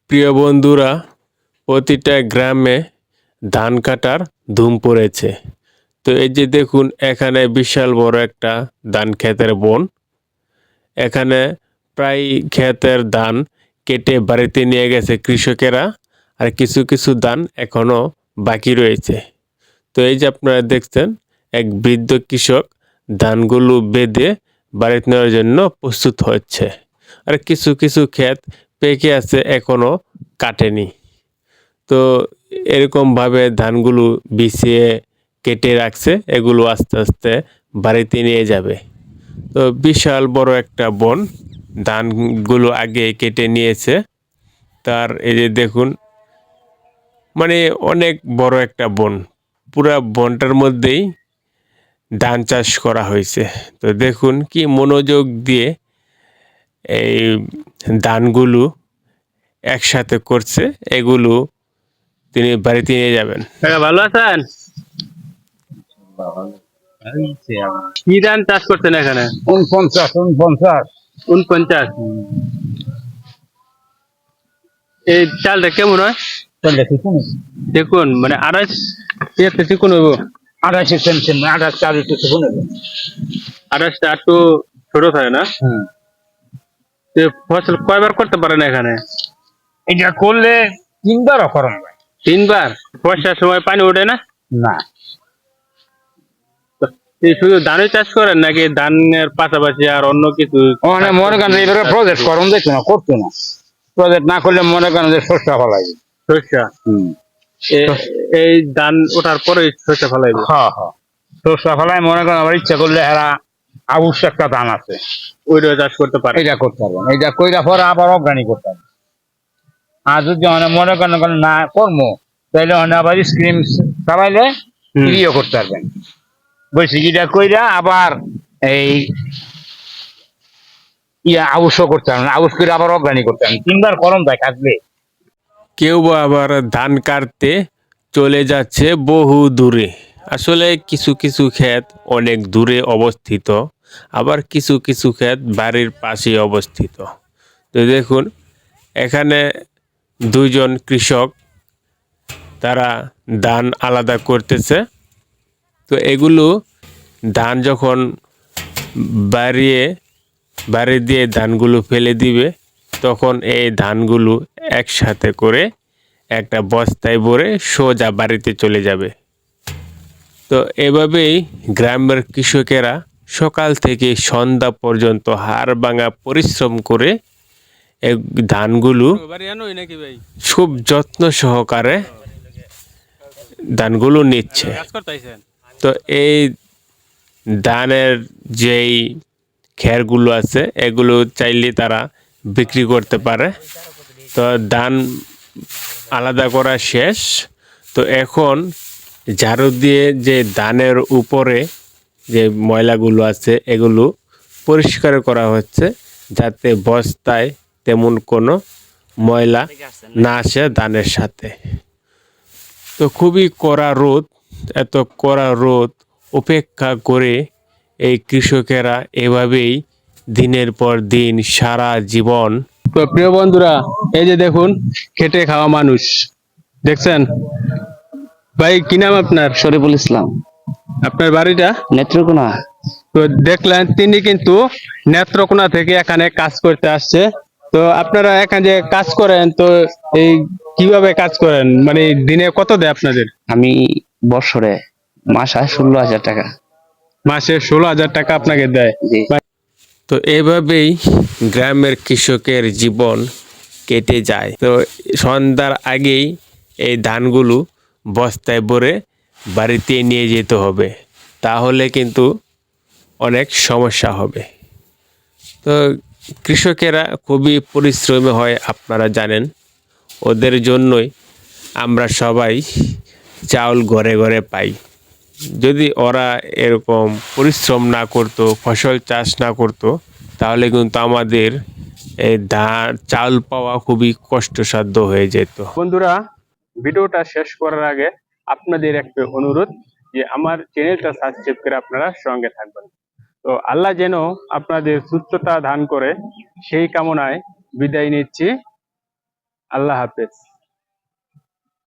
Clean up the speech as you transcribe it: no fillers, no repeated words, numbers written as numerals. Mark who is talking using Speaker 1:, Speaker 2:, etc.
Speaker 1: প্রিয় বন্ধুরা, প্রতিটা গ্রামে ধান কাটার ধুম পড়েছে। তো এই যে দেখুন, এখানে বিশাল বড় একটা ধান ক্ষেতের বন। এখানে প্রায় ক্ষেতের ধান কেটে বাড়িতে নিয়ে গেছে কৃষকেরা, আর কিছু কিছু ধান এখনো বাকি রয়েছে। তো এই যে আপনারা দেখছেন, এক বৃদ্ধ কৃষক ধানগুলো বেঁধে বাড়িতে নেওয়ার জন্য প্রস্তুত হচ্ছে। আর কিছু কিছু ক্ষেত পেকে আছে, এখনো কাটেনি। তো এরকমভাবে ধানগুলো বিছিয়ে কেটে রাখছে, এগুলো আস্তে আস্তে বাড়িতে নিয়ে যাবে। তো বিশাল বড় একটা বন, ধানগুলো আগে কেটে নিয়েছে। তার এই যে দেখুন, মানে অনেক বড় একটা বন, পুরা বনটার মধ্যেই ধান চাষ করা হয়েছে। তো দেখুন কি মনোযোগ দিয়ে এই ধানগুলো একসাথে করছে, এগুলো তিনি বাড়িতে নিয়ে যাবেন। ভালো আছেন? কি ধান চাষ করছেন এখানে? 49। এই চালটা কেমন হয়? দেখুন, মানে 28 চিকুন হইব। 28টা একটু ছোট থাকে না? ফসল কয়বার করতে পারেন এখানে?
Speaker 2: এটা করলে 3বার করণ যায়।
Speaker 1: 3বার? বর্ষার সময় পানি ওঠে না?
Speaker 2: না,
Speaker 1: এই শুধু ধানই চাষ করেন নাকি ধানের পাশাপাশি আর অন্য কিছু?
Speaker 2: মানে মনে করেন এবারে প্রজেক্ট করণ দেখতো না, করতো না। প্রজেক্ট না করলে মনে করেন যে শস্য ফলাইবে।
Speaker 1: শস্য? এই ধান ওঠার পরে শস্য ফলাইবে?
Speaker 2: হ্যাঁ হ্যাঁ, শস্য ফলাই মনে করেন আবার ইচ্ছা করলে এরা আবুস একটা ধান আছে,
Speaker 1: ওইটা চাষ করতে পারে।
Speaker 2: এটা করতে পারবেন। এটা কইরা পরে আবার অর্গানিক করতে পারবেন। আর যদি মনে করেন না কর্ম, তাহলে আবার স্ক্রিম চালাইলে ইয়ে করতে পারবেন। বলছি এটা কইরা আবার এই আবশ্যক করতে পারবেন, আবুস করে আবার অর্গানিক করতে পারবেন। 3বার করণ যায় কাটলে।
Speaker 1: কেউ বা আবার ধান কাটতে চলে যাচ্ছে বহু দূরে। আসলে কিছু কিছু ক্ষেত অনেক দূরে অবস্থিত, আবার কিছু কিছু ক্ষেত বাড়ির পাশে অবস্থিত। তো দেখুন, এখানে দুইজন কৃষক, তারা ধান আলাদা করতেছে। তো এগুলো ধান যখন বাড়ি দিয়ে ধানগুলো ফেলে দিবে, তখন এই ধানগুলো একসাথে করে একটা বস্তায় ভরে সোজা বাড়িতে চলে যাবে। তো এভাবেই গ্রামের কৃষকেরা সকাল থেকে সন্ধ্যা পর্যন্ত হাড় ভাঙা পরিশ্রম করে এই ধানগুলো খুব যত্ন সহকারে ধানগুলো নিচ্ছে। তো এই ধানের যেই খেরগুলো আছে, এগুলো চাইলে তারা বিক্রি করতে পারে। তো ধান আলাদা করা শেষ। তো এখন ঝাড়ু দিয়ে যে ধানের উপরে যে ময়লাগুলো আছে, এগুলো পরিষ্কার করা হচ্ছে, যাতে বস্তায় তেমন কোনো ময়লা না আসে ধানের সাথে। তো খুবই কড়া রোদ, এত কড়া রোদ উপেক্ষা করে এই কৃষকেরা এভাবেই দিনের পর দিন সারা জীবন। তো প্রিয় বন্ধুরা, এই যে দেখুন, খেটে খাওয়া মানুষ দেখছেন। ভাই, কি নাম আপনার?
Speaker 3: শরীফুল ইসলাম।
Speaker 1: আপনার বাড়িটা?
Speaker 3: নেত্রকোনা।
Speaker 1: তো দেখলেন, তিনি কিন্তু নেত্রকোনা থেকে এখানে কাজ করতে আসছে। তো আপনারা এখানে যে কাজ করেন, তো এই কিভাবে কাজ করেন, মানে দিনে কত দেয় আপনাদের?
Speaker 3: আমি বছরে মাসে 16,000 টাকা।
Speaker 1: মাসে 16,000 টাকা আপনাকে দেয়?
Speaker 3: জি।
Speaker 1: তো এভাবেই গ্রামের কৃষকের জীবন কেটে যায়। তো সন্ধ্যার আগেই এই ধানগুলো বস্তায় ভরে বাড়িতে নিয়ে যেতে হবে, তাহলে কিন্তু অনেক সমস্যা হবে। তো কৃষকেরা খুবই পরিশ্রমী হয়, আপনারা জানেন। ওদের জন্যই আমরা সবাই চাউল ঘরে ঘরে পাই। যদি ওরা এরকম পরিশ্রম না করতো, ফসল চাষ না করতো, তাহলে কিন্তু আমাদের এই চাউল পাওয়া খুবই কষ্টসাধ্য হয়ে যেত। বন্ধুরা, ভিডিওটা শেষ করার আগে আপনাদের একটা অনুরোধ, যে আমার চ্যানেলটা সাবস্ক্রাইব করে আপনারা সঙ্গে থাকবেন। তো আল্লাহ যেন আপনাদের সুস্থতা দান করে, সেই কামনায় বিদায় নিচ্ছি। আল্লাহ হাফেজ।